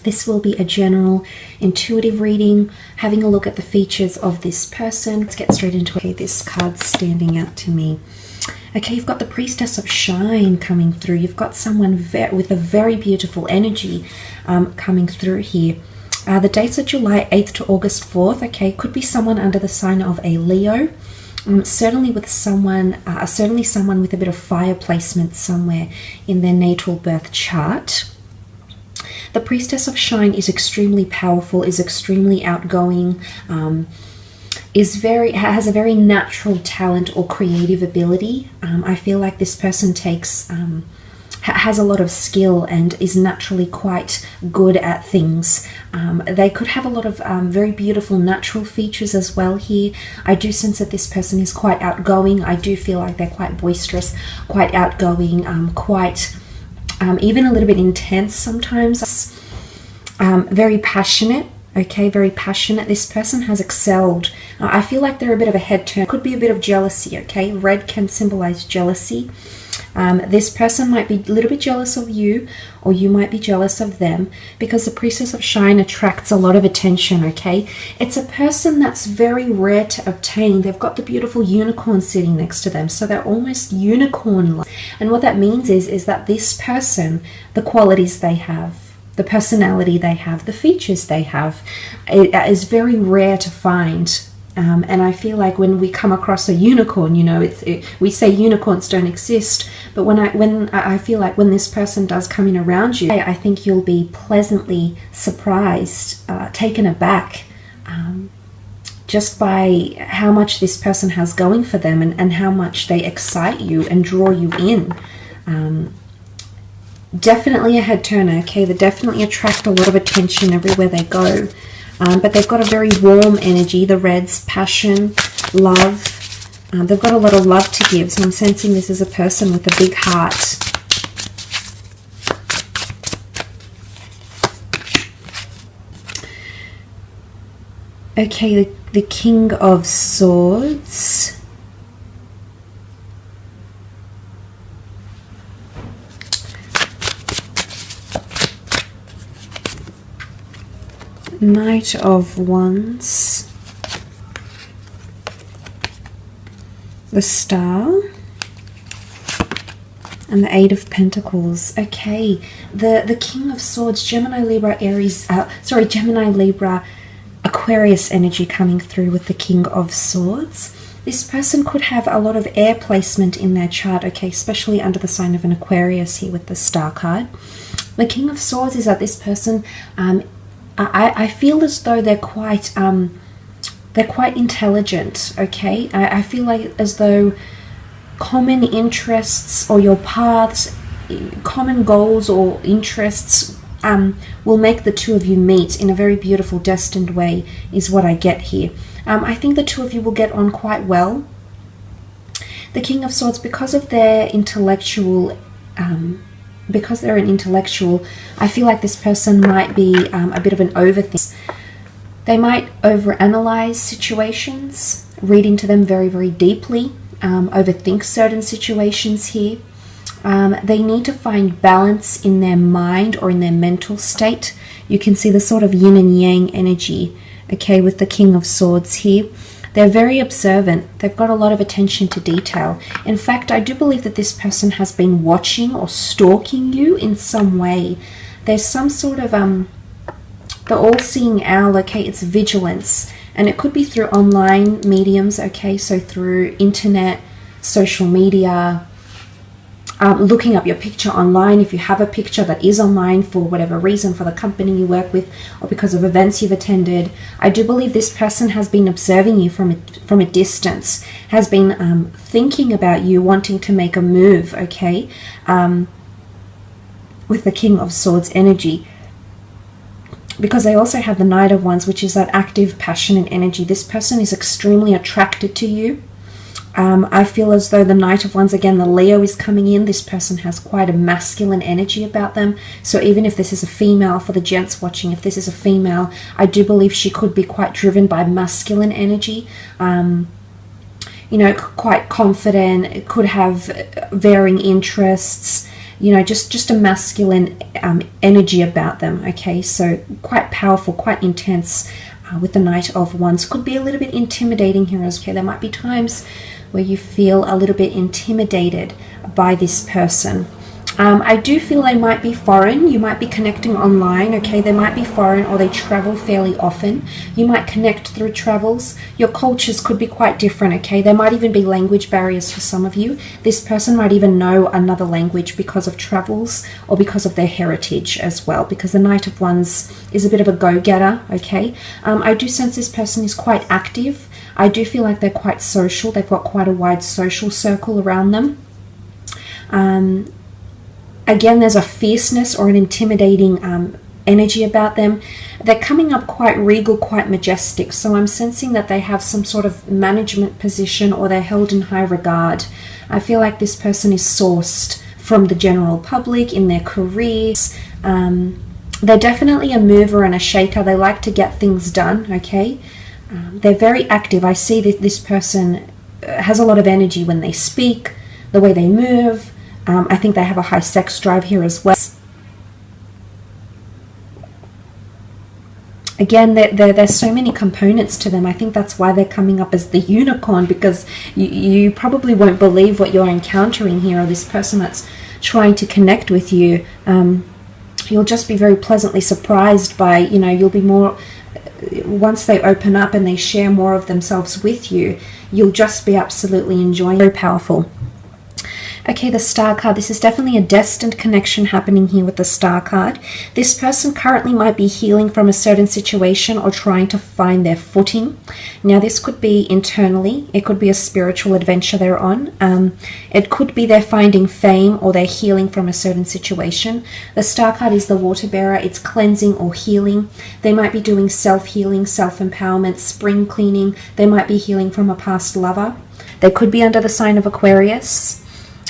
This will be a general intuitive reading, having a look at the features of this person. Let's get straight into it. Okay, this card's standing out to me. Okay, you've got the Priestess of Shine coming through. You've got someone with a very beautiful energy coming through here. The dates are July 8th to August 4th. Okay, could be someone under the sign of a Leo. Certainly with someone with a bit of fire placement somewhere in their natal birth chart. The Priestess of Shine is extremely powerful, is extremely outgoing, has a very natural talent or creative ability. I feel like this person has a lot of skill and is naturally quite good at things. They could have a lot of very beautiful natural features as well here. I do sense that this person is quite outgoing. I do feel like they're quite boisterous, quite outgoing, quite even a little bit intense sometimes. Very passionate. Okay, very passionate. This person has excelled. I feel like they're a bit of a head turn. Could be a bit of jealousy, okay? Red can symbolize jealousy. This person might be a little bit jealous of you, or you might be jealous of them, because the Priestess of Shine attracts a lot of attention, okay? It's a person that's very rare to obtain. They've got the beautiful unicorn sitting next to them, so they're almost unicorn-like. And what that means is that this person, the qualities they have, the personality they have, the features they have, it is very rare to find. And I feel like when we come across a unicorn, you know, we say unicorns don't exist, but when I feel like when this person does come in around you, I think you'll be pleasantly surprised, taken aback, just by how much this person has going for them and how much they excite you and draw you in. Definitely a head turner, okay? They definitely attract a lot of attention everywhere they go. But they've got a very warm energy, the Reds, passion, love. They've got a lot of love to give, so I'm sensing this is a person with a big heart. Okay, the King of Swords. Knight of Wands, the Star, and the Eight of Pentacles. Okay, the King of Swords, Gemini, Libra, Aries, Gemini, Libra, Aquarius energy coming through with the King of Swords. This person could have a lot of air placement in their chart, okay, especially under the sign of an Aquarius here with the Star card. The King of Swords is that this person, I feel as though they're quite intelligent, okay? I feel like as though common interests or your paths, common goals or interests will make the two of you meet in a very beautiful, destined way, is what I get here. I think the two of you will get on quite well. The King of Swords, because of their intellectual because they're an intellectual, I feel like this person might be a bit of an overthinker. They might overanalyze situations, read into them very, very deeply, overthink certain situations here. They need to find balance in their mind or in their mental state. You can see the sort of yin and yang energy, okay, with the King of Swords here. They're very observant. They've got a lot of attention to detail. In fact, I do believe that this person has been watching or stalking you in some way. There's some sort of, the all-seeing owl, okay, it's vigilance. And it could be through online mediums, okay, so through internet, social media, looking up your picture online if you have a picture that is online for whatever reason, for the company you work with or because of events you've attended. I do believe this person has been observing you from a distance, has been thinking about you, wanting to make a move, okay, with the King of Swords energy. Because they also have the Knight of Wands, which is that active, passionate energy. This person is extremely attracted to you. I feel as though the Knight of Wands, again, the Leo is coming in. This person has quite a masculine energy about them. So even if this is a female, for the gents watching, if this is a female, I do believe she could be quite driven by masculine energy. You know, quite confident, could have varying interests, you know, just a masculine energy about them. Okay, so quite powerful, quite intense. With the Knight of Wands, could be a little bit intimidating here as okay. There might be times where you feel a little bit intimidated by this person. I do feel they might be foreign. You might be connecting online, okay? They might be foreign, or they travel fairly often. You might connect through travels. Your cultures could be quite different, okay? There might even be language barriers for some of you. This person might even know another language because of travels or because of their heritage as well, because the Knight of Wands is a bit of a go-getter, okay? I do sense this person is quite active. I do feel like they're quite social. They've got quite a wide social circle around them. Again, there's a fierceness or an intimidating energy about them. They're coming up quite regal, quite majestic. So I'm sensing that they have some sort of management position, or they're held in high regard. I feel like this person is sourced from the general public in their careers. They're definitely a mover and a shaker. They like to get things done, okay? They're very active. I see that this person has a lot of energy when they speak, the way they move. I think they have a high sex drive here as well. Again, there's so many components to them. I think that's why they're coming up as the unicorn, because you probably won't believe what you're encountering here, or this person that's trying to connect with you. You'll just be very pleasantly surprised by, you know, you'll be more, once they open up and they share more of themselves with you, you'll just be absolutely enjoying. Very powerful. Okay, the Star card. This is definitely a destined connection happening here with the Star card. This person currently might be healing from a certain situation or trying to find their footing. Now, this could be internally. It could be a spiritual adventure they're on. It could be they're finding fame, or they're healing from a certain situation. The Star card is the water bearer. It's cleansing or healing. They might be doing self-healing, self-empowerment, spring cleaning. They might be healing from a past lover. They could be under the sign of Aquarius.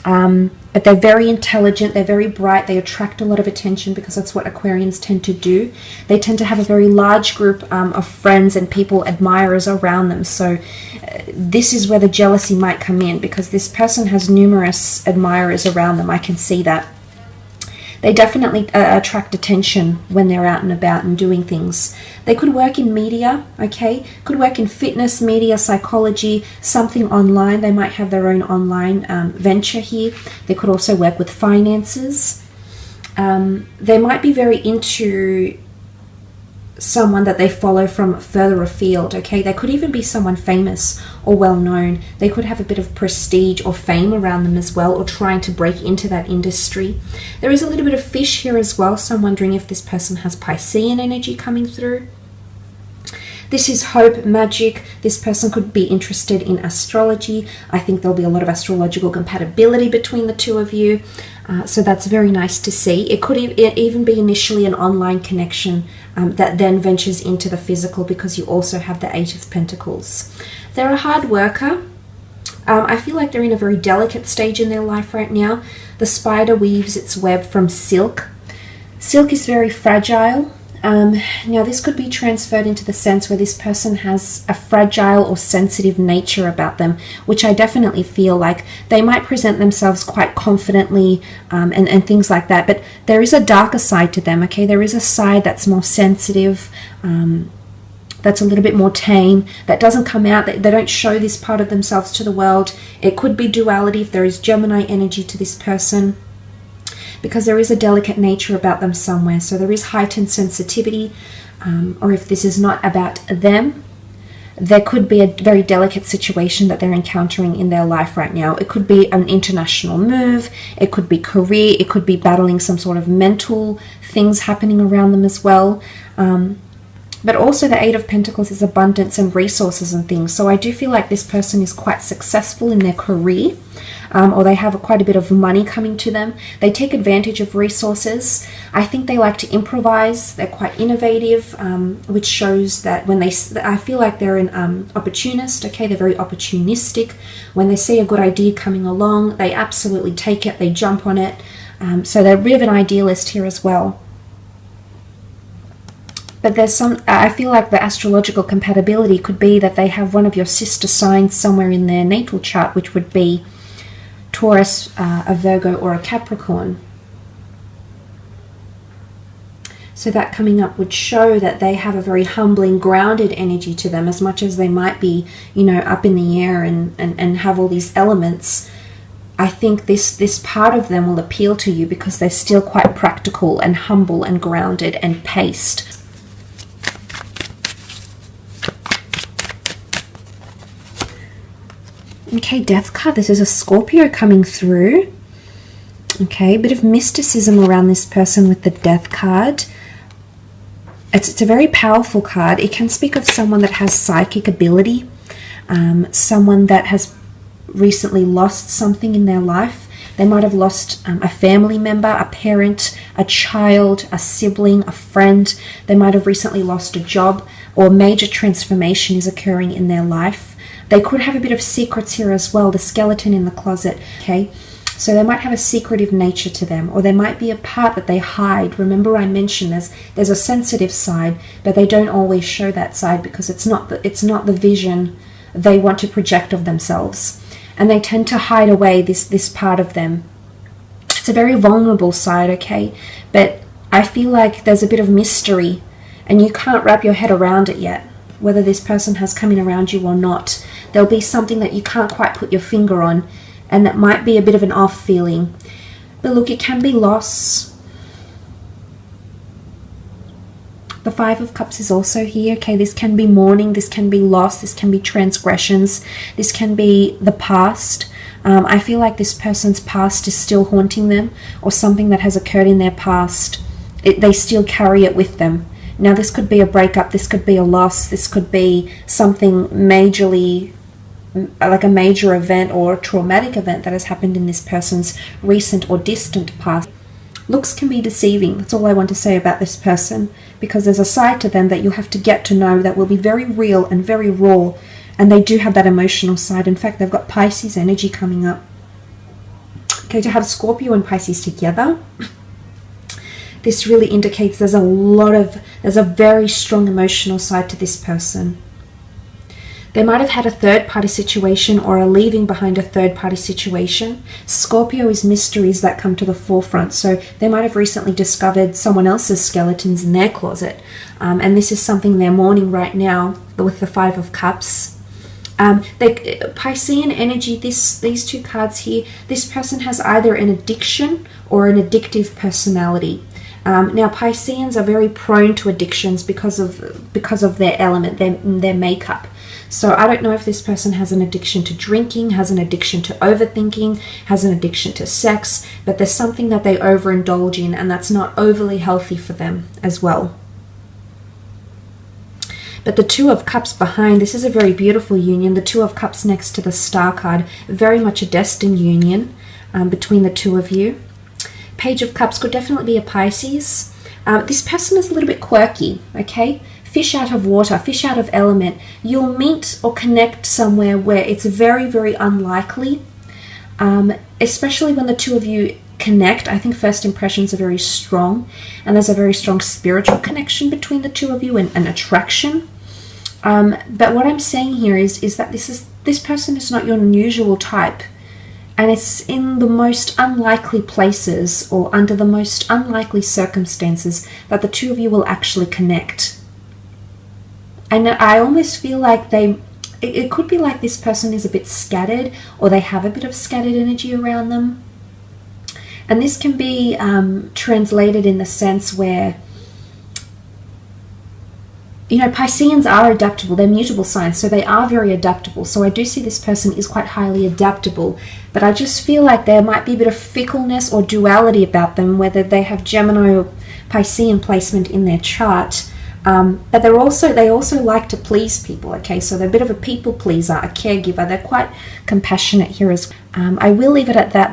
But they're very intelligent, they're very bright, they attract a lot of attention because that's what Aquarians tend to do. They tend to have a very large group of friends and people, admirers around them. So this is where the jealousy might come in, because this person has numerous admirers around them. I can see that. They definitely attract attention when they're out and about and doing things. They could work in media, okay? Could work in fitness, media, psychology, something online. They might have their own online venture here. They could also work with finances. They might be very into someone that they follow from further afield, okay? They could even be someone famous or well known. They could have a bit of prestige or fame around them as well, or trying to break into that industry. There is a little bit of fish here as well, so I'm wondering if this person has Piscean energy coming through. This is hope, magic. This person could be interested in astrology. I think there'll be a lot of astrological compatibility between the two of you. So that's very nice to see. It could even be initially an online connection that then ventures into the physical, because you also have the Eight of Pentacles. They're a hard worker. I feel like they're in a very delicate stage in their life right now. The spider weaves its web from silk. Silk is very fragile. Now this could be transferred into the sense where this person has a fragile or sensitive nature about them, which I definitely feel like they might present themselves quite confidently and things like that. But there is a darker side to them, okay? There is a side that's more sensitive, that's a little bit more tame, that doesn't come out, they don't show this part of themselves to the world. It could be duality if there is Gemini energy to this person, because there is a delicate nature about them somewhere. So there is heightened sensitivity, or if this is not about them, there could be a very delicate situation that they're encountering in their life right now. It could be an international move, it could be career, it could be battling some sort of mental things happening around them as well. But also the Eight of Pentacles is abundance and resources and things. So I do feel like this person is quite successful in their career, or they have quite a bit of money coming to them. They take advantage of resources. I think they like to improvise. They're quite innovative, which shows that when I feel like they're an opportunist, okay? They're very opportunistic. When they see a good idea coming along, they absolutely take it, they jump on it. So they're a bit of an idealist here as well. But there's I feel like the astrological compatibility could be that they have one of your sister signs somewhere in their natal chart, which would be Taurus, a Virgo, or a Capricorn. So that coming up would show that they have a very humbling, grounded energy to them, as much as they might be, you know, up in the air and have all these elements. I think this part of them will appeal to you because they're still quite practical and humble and grounded and paced. Okay, Death card. This is a Scorpio coming through. Okay, a bit of mysticism around this person with the Death card. It's a very powerful card. It can speak of someone that has psychic ability, someone that has recently lost something in their life. They might have lost a family member, a parent, a child, a sibling, a friend. They might have recently lost a job, or a major transformation is occurring in their life. They could have a bit of secrets here as well, the skeleton in the closet, okay? So they might have a secretive nature to them, or there might be a part that they hide. Remember I mentioned there's a sensitive side, but they don't always show that side because it's not the vision they want to project of themselves. And they tend to hide away this part of them. It's a very vulnerable side, okay? But I feel like there's a bit of mystery and you can't wrap your head around it yet, whether this person has come in around you or not. There'll be something that you can't quite put your finger on, and that might be a bit of an off feeling. But look, it can be loss. The Five of Cups is also here. Okay, this can be mourning, this can be loss, this can be transgressions, this can be the past. I feel like this person's past is still haunting them, or something that has occurred in their past. They still carry it with them. Now, this could be a breakup, this could be a loss, this could be something majorly, like a major event or a traumatic event that has happened in this person's recent or distant past. Looks can be deceiving. That's all I want to say about this person, because there's a side to them that you'll have to get to know that will be very real and very raw, and they do have that emotional side. In fact, they've got Pisces energy coming up. Okay, to have Scorpio and Pisces together, this really indicates there's a very strong emotional side to this person. They might have had a third-party situation or are leaving behind a third-party situation. Scorpio is mysteries that come to the forefront. So they might have recently discovered someone else's skeletons in their closet. And this is something they're mourning right now with the Five of Cups. Piscean energy, these two cards here, this person has either an addiction or an addictive personality. Now, Pisceans are very prone to addictions because of their element, their makeup. So I don't know if this person has an addiction to drinking, has an addiction to overthinking, has an addiction to sex, but there's something that they overindulge in, and that's not overly healthy for them as well. But the Two of Cups behind, this is a very beautiful union. The Two of Cups next to the Star card, very much a destined union between the two of you. Page of Cups could definitely be a Pisces. This person is a little bit quirky, okay? Fish out of water, fish out of element. You'll meet or connect somewhere where it's very, very unlikely, especially when the two of you connect. I think first impressions are very strong, and there's a very strong spiritual connection between the two of you, and an attraction. But what I'm saying here is that this person is not your usual type, and it's in the most unlikely places or under the most unlikely circumstances that the two of you will actually connect. And I almost feel like it could be like this person is a bit scattered, or they have a bit of scattered energy around them. And this can be translated in the sense where, you know, Pisceans are adaptable. They're mutable signs, so they are very adaptable. So I do see this person is quite highly adaptable. But I just feel like there might be a bit of fickleness or duality about them, whether they have Gemini or Piscean placement in their chart. But they also like to please people, okay? So they're a bit of a people pleaser, a caregiver. They're quite compassionate here as well. I will leave it at that, though.